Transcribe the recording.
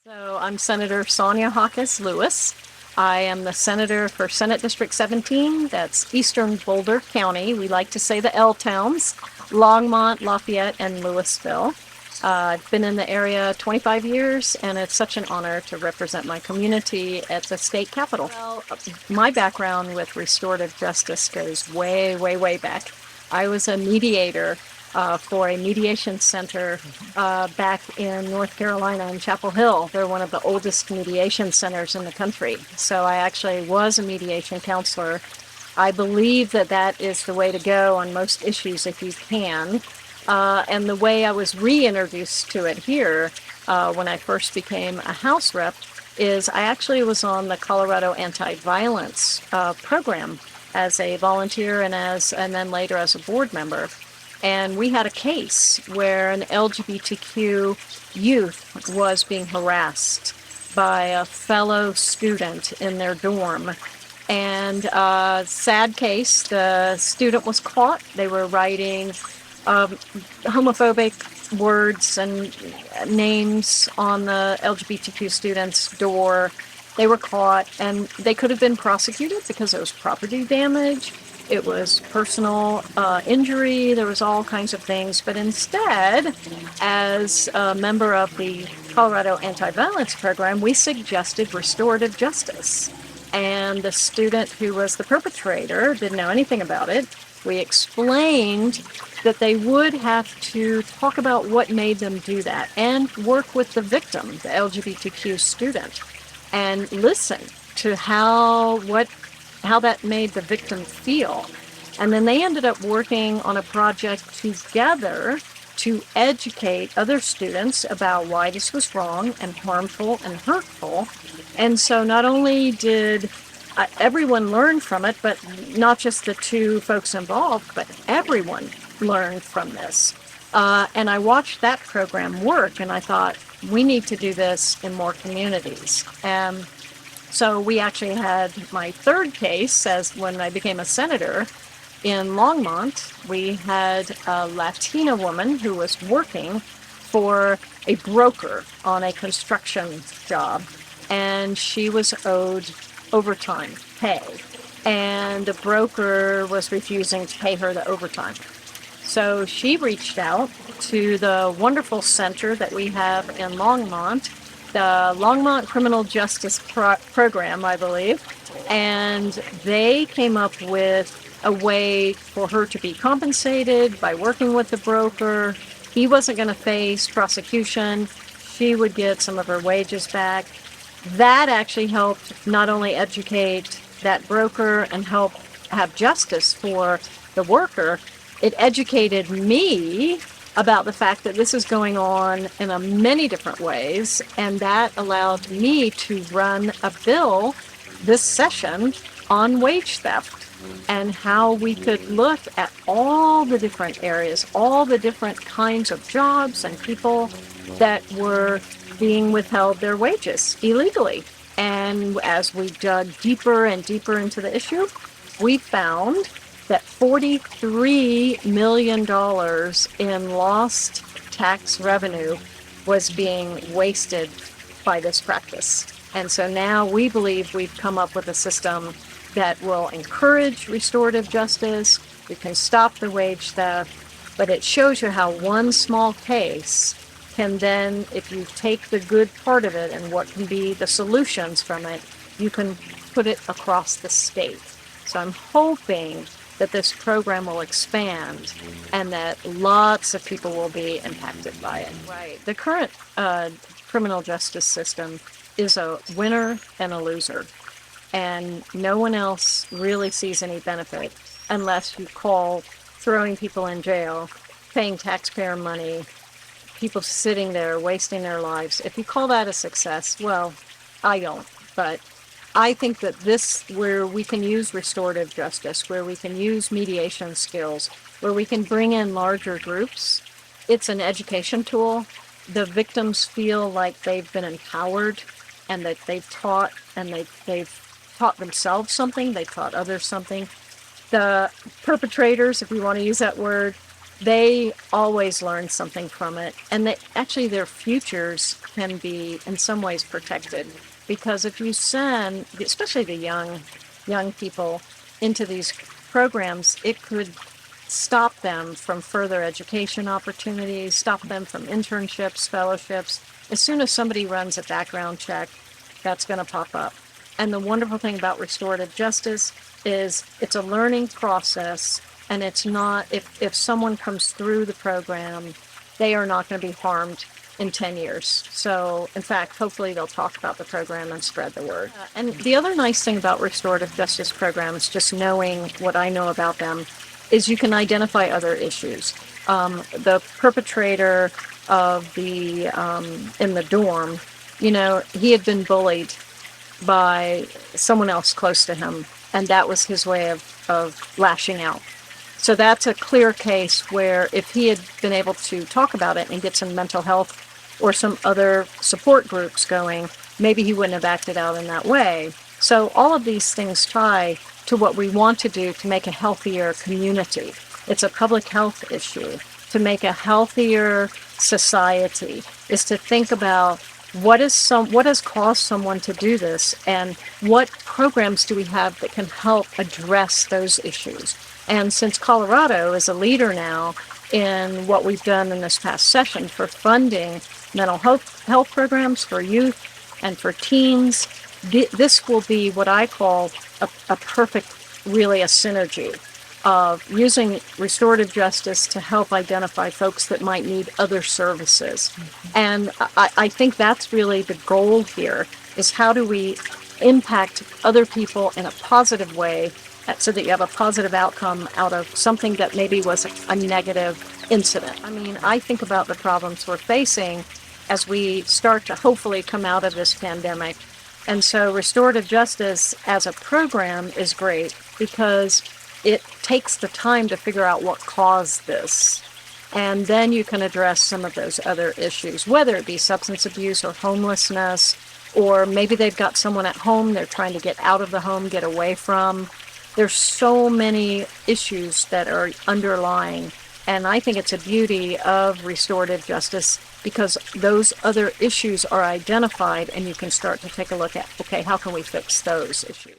So I'm Senator Sonya Jaquez Lewis. I am the senator for Senate District 17. That's Eastern Boulder County. We like to say the L towns, Longmont, Lafayette, and Louisville. I've been in the area 25 years, and it's such an honor to represent my community at the state capitol. Well, my background with restorative justice goes way, way, way back. I was a mediator for a mediation center back in North Carolina in Chapel Hill. They're one of the oldest mediation centers in the country. So I actually was a mediation counselor. I believe that that is the way to go on most issues if you can. And the way I was reintroduced to it here when I first became a House rep is I actually was on the Colorado anti-violence program as a volunteer and then later as a board member. And we had a case where an LGBTQ youth was being harassed by a fellow student in their dorm. And sad case, the student was caught. They were writing homophobic words and names on the LGBTQ student's door. They were caught, and they could have been prosecuted because it was property damage. It was personal injury. There was all kinds of things. But instead, as a member of the Colorado Anti-Violence Program, we suggested restorative justice. And the student who was the perpetrator didn't know anything about it. We explained that they would have to talk about what made them do that and work with the victim, the LGBTQ student, and listen to how that made the victim feel. And then they ended up working on a project together to educate other students about why this was wrong and harmful and hurtful. And so not only did everyone learn from it, but not just the two folks involved, but everyone learned from this. And I watched that program work, and I thought, we need to do this in more communities. And so we actually had my third case as when I became a senator in Longmont. We had a Latina woman who was working for a broker on a construction job, and she was owed overtime pay, and the broker was refusing to pay her the overtime. So she reached out to the wonderful center that we have in Longmont, the Longmont Criminal Justice Program, I believe, and they came up with a way for her to be compensated by working with the broker. He wasn't going to face prosecution. She would get some of her wages back. That actually helped not only educate that broker and help have justice for the worker, it educated me about the fact that this is going on in many different ways, and that allowed me to run a bill this session on wage theft and how we could look at all the different areas, all the different kinds of jobs and people that were being withheld their wages illegally. And as we dug deeper and deeper into the issue, we found that $43 million in lost tax revenue was being wasted by this practice. And so now we believe we've come up with a system that will encourage restorative justice. We can stop the wage theft, but it shows you how one small case can then, if you take the good part of it and what can be the solutions from it, you can put it across the state. So I'm hoping that this program will expand and that lots of people will be impacted by it. Right. The current criminal justice system is a winner and a loser, and no one else really sees any benefit unless you call throwing people in jail, paying taxpayer money, people sitting there wasting their lives. If you call that a success, well, I don't, but I think that this, where we can use restorative justice, where we can use mediation skills, where we can bring in larger groups, it's an education tool. The victims feel like they've been empowered and that they've taught, and they've taught themselves something, they've taught others something. The perpetrators, if we want to use that word, they always learn something from it, and actually their futures can be in some ways protected, because if you send especially the young people into these programs, it could stop them from further education opportunities, stop them from internships, fellowships. As soon as somebody runs a background check, that's going to pop up. And the wonderful thing about restorative justice is it's a learning process, and it's not, if someone comes through the program, they are not going to be harmed in 10 years. So, in fact, hopefully they'll talk about the program and spread the word. And the other nice thing about restorative justice programs, just knowing what I know about them, is you can identify other issues. The perpetrator of the in the dorm, he had been bullied by someone else close to him, and that was his way of lashing out. So that's a clear case where if he had been able to talk about it and get some mental health or some other support groups going, maybe he wouldn't have acted out in that way. So all of these things tie to what we want to do to make a healthier community. It's a public health issue. To make a healthier society is to think about what has caused someone to do this, and what programs do we have that can help address those issues. And since Colorado is a leader now in what we've done in this past session for funding mental health programs for youth and for teens, this will be what I call a perfect, really a synergy of using restorative justice to help identify folks that might need other services. And I think that's really the goal here, is how do we impact other people in a positive way so that you have a positive outcome out of something that maybe was a negative incident. I mean, I think about the problems we're facing as we start to hopefully come out of this pandemic. And so restorative justice as a program is great because it takes the time to figure out what caused this. And then you can address some of those other issues, whether it be substance abuse or homelessness, or maybe they've got someone at home they're trying to get out of the home, get away from. There's so many issues that are underlying. And I think it's a beauty of restorative justice because those other issues are identified, and you can start to take a look at, okay, how can we fix those issues?